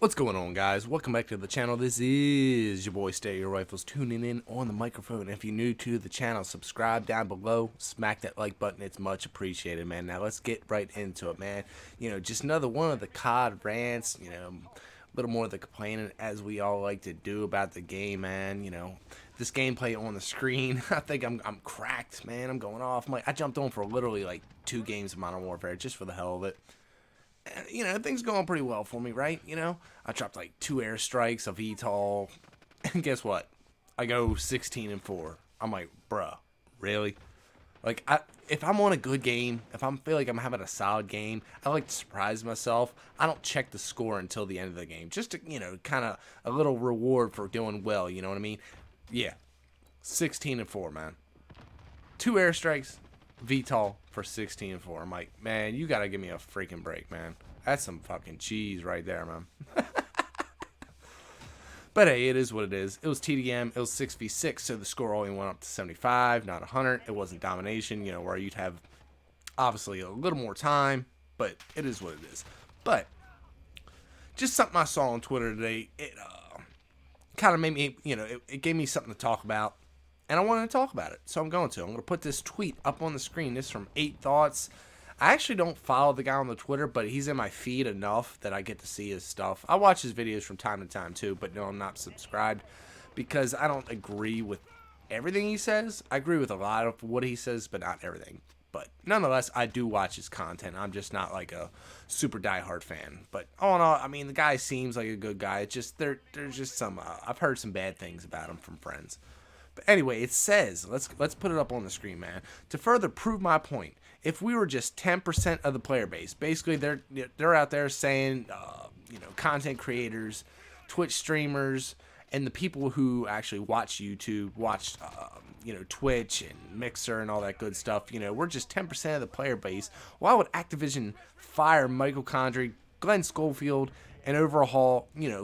What's going on, guys? Welcome back to the channel. This is your boy Stereo Rifles tuning in on the microphone. If you're new to the channel, subscribe down below, smack that like button. It's much appreciated, man. Now let's get right into it, man. Just another one of the COD rants, a little more of the complaining as we all like to do about the game, man. This gameplay on the screen, I think I'm cracked, man. I'm going off. I jumped on for literally like 2 games of Modern Warfare just for the hell of it. And, things going pretty well for me, right? I dropped like 2 airstrikes, a VTOL, and guess what? I go 16-4. I'm like, bruh, really? Like, if I'm on a good game, if I feel like I'm having a solid game, I like to surprise myself. I don't check the score until the end of the game, just to, kind of a little reward for doing well. You know what I mean? Yeah, 16-4, man. 2 airstrikes, VTOL for 16-4. I'm like, man, you gotta give me a freaking break, man. That's some fucking cheese right there, man. But hey, it is what it is. It was TDM. It was 6v6, so the score only went up to 75, not 100. It wasn't domination, where you'd have obviously a little more time, but it is what it is. But just something I saw on Twitter today, it kind of made me, it gave me something to talk about. And I wanted to talk about it, so I'm going to put this tweet up on the screen. This is from 8 Thoughts. I actually don't follow the guy on the Twitter, but he's in my feed enough that I get to see his stuff. I watch his videos from time to time too, but no, I'm not subscribed because I don't agree with everything he says. I agree with a lot of what he says, but not everything. But nonetheless, I do watch his content. I'm just not like a super diehard fan. But all in all, I mean, the guy seems like a good guy. It's just there's just some I've heard some bad things about him from friends. But anyway, it says, let's put it up on the screen, man. To further prove my point, if we were just 10% of the player base, basically they're out there saying, content creators, Twitch streamers, and the people who actually watch YouTube, watch, Twitch and Mixer and all that good stuff, we're just 10% of the player base. Why would Activision fire Michael Condrey, Glenn Schofield, and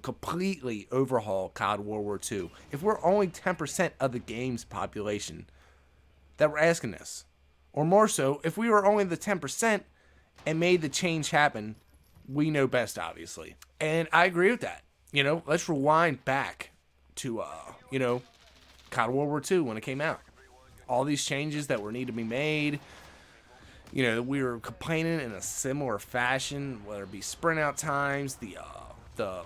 completely overhaul COD World War II if we're only 10% of the game's population that we're asking this? Or more so, if we were only the 10% and made the change happen, we know best, obviously. And I agree with that. Let's rewind back to, COD World War II when it came out. All these changes that were need to be made. We were complaining in a similar fashion, whether it be sprint out times, the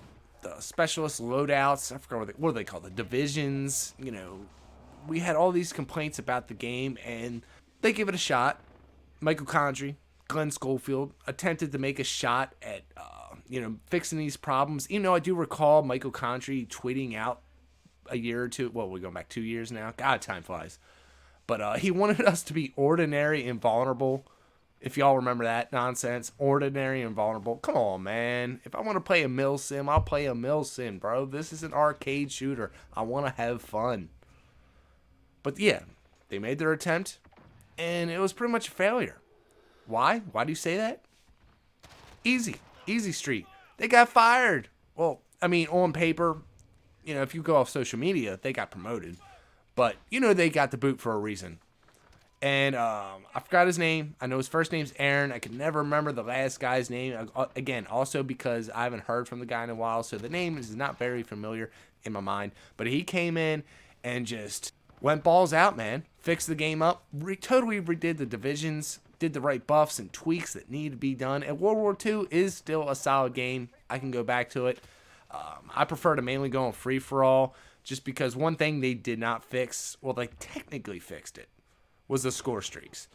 specialist loadouts. I forgot what are they called, the divisions. We had all these complaints about the game, and they gave it a shot. Michael Condrey, Glenn Schofield attempted to make a shot at fixing these problems. I do recall Michael Condrey tweeting out a year or two. Well, we're going back 2 years now. God, time flies. But he wanted us to be ordinary and vulnerable. If y'all remember that nonsense, ordinary and vulnerable. Come on, man. If I want to play a mill sim, I'll play a mill sim, bro. This is an arcade shooter. I want to have fun. But yeah, they made their attempt, and it was pretty much a failure. Why? Why do you say that? Easy street. They got fired. Well, I mean, on paper, if you go off social media, they got promoted. But, they got the boot for a reason. And I forgot his name. I know his first name's Aaron. I can never remember the last guy's name. Again, also because I haven't heard from the guy in a while, so the name is not very familiar in my mind. But he came in and just went balls out, man. Fixed the game up. Totally redid the divisions. Did the right buffs and tweaks that need to be done. And World War II is still a solid game. I can go back to it. I prefer to mainly go on free-for-all just because one thing they did not fix, well, they technically fixed it, was the score streaks.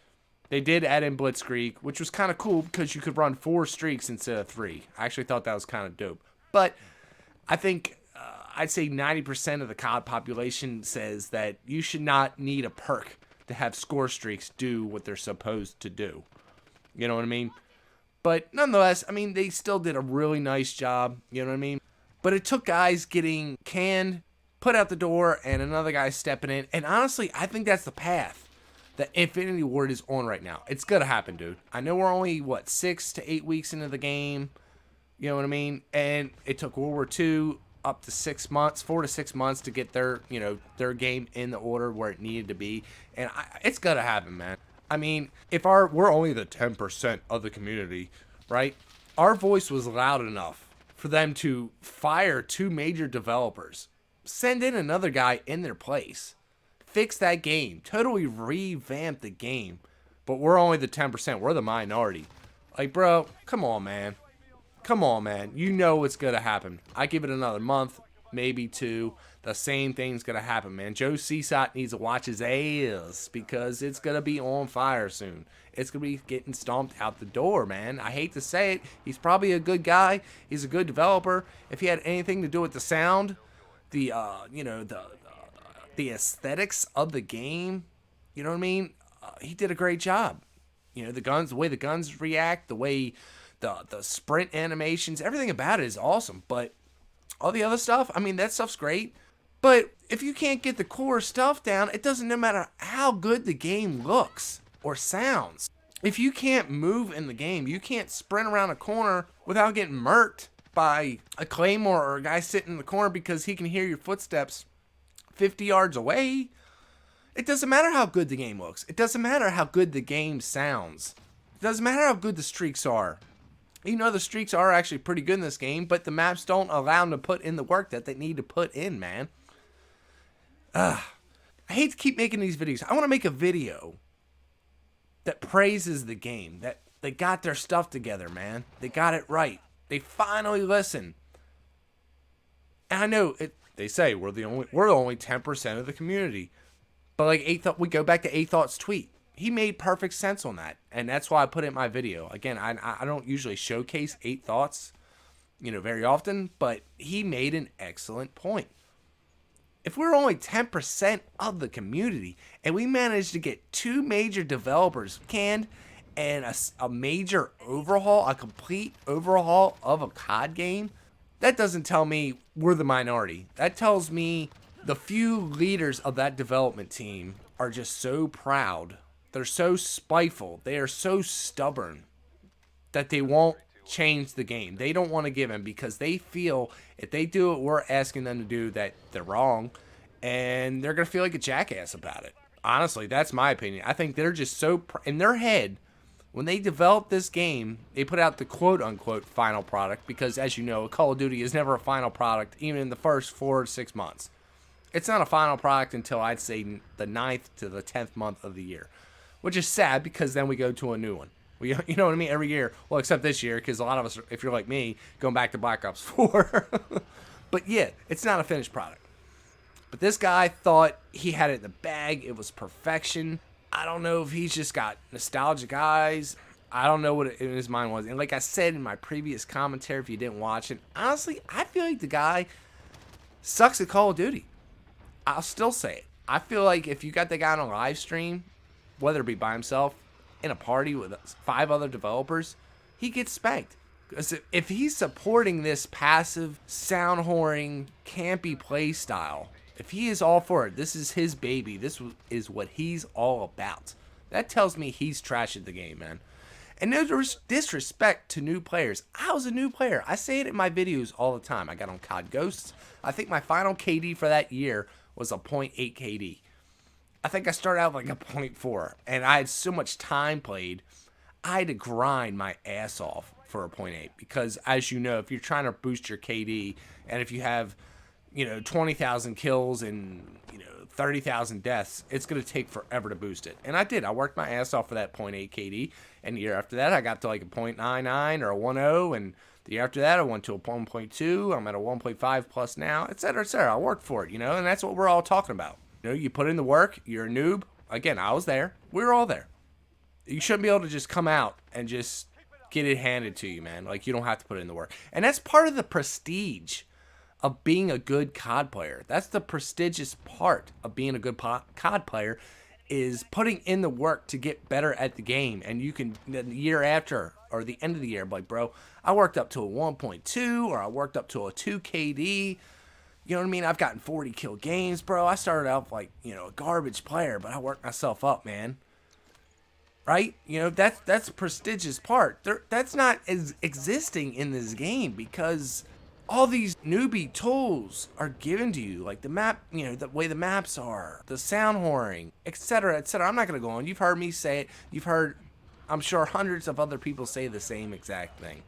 They did add in Blitzkrieg, which was kind of cool because you could run 4 streaks instead of 3. I actually thought that was kind of dope. But I think I'd say 90% of the COD population says that you should not need a perk to have score streaks do what they're supposed to do. You know what I mean? But nonetheless, I mean, they still did a really nice job. You know what I mean? But it took guys getting canned, put out the door, and another guy stepping in. And honestly, I think that's the path that Infinity Ward is on right now. It's gonna happen, dude. I know we're only, 6 to 8 weeks into the game. You know what I mean? And it took World War II up to 6 months, 4 to 6 months to get their game in the order where it needed to be. And it's gonna happen, man. I mean, if we're only the 10% of the community, right? Our voice was loud enough for them to fire 2 major developers, send in another guy in their place, fix that game, totally revamp the game. But we're only the 10%. We're the minority. Like, bro, come on, man. Come on, man. You know what's going to happen. I give it another month, maybe 2. The same thing's going to happen, man. Joe Cesat needs to watch his ass because it's going to be on fire soon. It's going to be getting stomped out the door, man. I hate to say it. He's probably a good guy. He's a good developer. If he had anything to do with the sound, the aesthetics of the game, you know what I mean? He did a great job. You know, the guns, the way the guns react, the way the sprint animations, everything about it is awesome. But all the other stuff, I mean, that stuff's great. But if you can't get the core stuff down, it doesn't no matter how good the game looks or sounds. If you can't move in the game, you can't sprint around a corner without getting murked by a claymore or a guy sitting in the corner because he can hear your footsteps 50 yards away. It doesn't matter how good the game looks. It doesn't matter how good the game sounds. It doesn't matter how good the streaks are. You know, the streaks are actually pretty good in this game, but the maps don't allow them to put in the work that they need to put in, man. I hate to keep making these videos. I want to make a video that praises the game, that they got their stuff together, man. They got it right. They finally listen. And I know they say we're only 10% of the community. But like we go back to A-Thought's tweet. He made perfect sense on that, and that's why I put it in my video. Again, I don't usually showcase 8Thoughts, very often, but he made an excellent point. If we're only 10% of the community and we managed to get 2 major developers canned and a major overhaul, a complete overhaul of a COD game, that doesn't tell me we're the minority. That tells me the few leaders of that development team are just so proud. They're so spiteful. They are so stubborn that they won't change the game. They don't want to give in because they feel if they do what we're asking them to do that they're wrong, and they're going to feel like a jackass about it. Honestly, that's my opinion. I think they're just so in their head. When they developed this game, they put out the quote-unquote final product because, as you know, Call of Duty is never a final product, even in the first 4 to 6 months. It's not a final product until I'd say the 9th to the 10th month of the year, which is sad because then we go to a new one. You know what I mean? Every year. Well, except this year because a lot of us, if you're like me, going back to Black Ops 4. But yeah, it's not a finished product. But this guy thought he had it in the bag. It was perfection. I don't know if he's just got nostalgic eyes. I don't know what it in his mind was. And like I said in my previous commentary, if you didn't watch it, honestly, I feel like the guy sucks at Call of Duty. I'll still say it. I feel like if you got the guy on a live stream, whether it be by himself, in a party with 5 other developers, he gets spanked. Because if he's supporting this passive, sound whoring, campy play style, if he is all for it, this is his baby, this is what he's all about, that tells me he's trashing the game, man. And no disrespect to new players. I was a new player. I say it in my videos all the time. I got on COD Ghosts. I think my final KD for that year was a 0.8 KD. I think I started out like a 0.4, and I had so much time played, I had to grind my ass off for a 0.8 because, as you know, if you're trying to boost your KD, and if you have, 20,000 kills and, 30,000 deaths, it's going to take forever to boost it. And I did. I worked my ass off for that 0.8 KD, and the year after that, I got to like a 0.99 or a 1.0, and the year after that, I went to a 1.2. I'm at a 1.5 plus now, et cetera, et cetera. I worked for it, and that's what we're all talking about. You put in the work, you're a noob. Again, I was there. We were all there. You shouldn't be able to just come out and just get it handed to you, man. Like, you don't have to put in the work. And that's part of the prestige of being a good COD player. That's the prestigious part of being a good COD player, is putting in the work to get better at the game. And you can, the year after, or the end of the year, like, bro, I worked up to a 1.2, or I worked up to a 2 KD. You know what I mean? I've gotten 40 kill games, bro. I started out like, a garbage player, but I worked myself up, man. Right? That's the prestigious part. That's not existing in this game because all these newbie tools are given to you. Like the map, the way the maps are, the sound whoring, etc., etc. I'm not going to go on. You've heard me say it. You've heard, I'm sure, hundreds of other people say the same exact thing.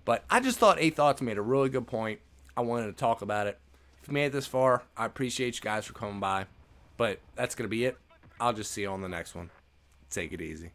But I just thought A Thoughts made a really good point. I wanted to talk about it. If you made it this far, I appreciate you guys for coming by. But that's going to be it. I'll just see you on the next one. Take it easy.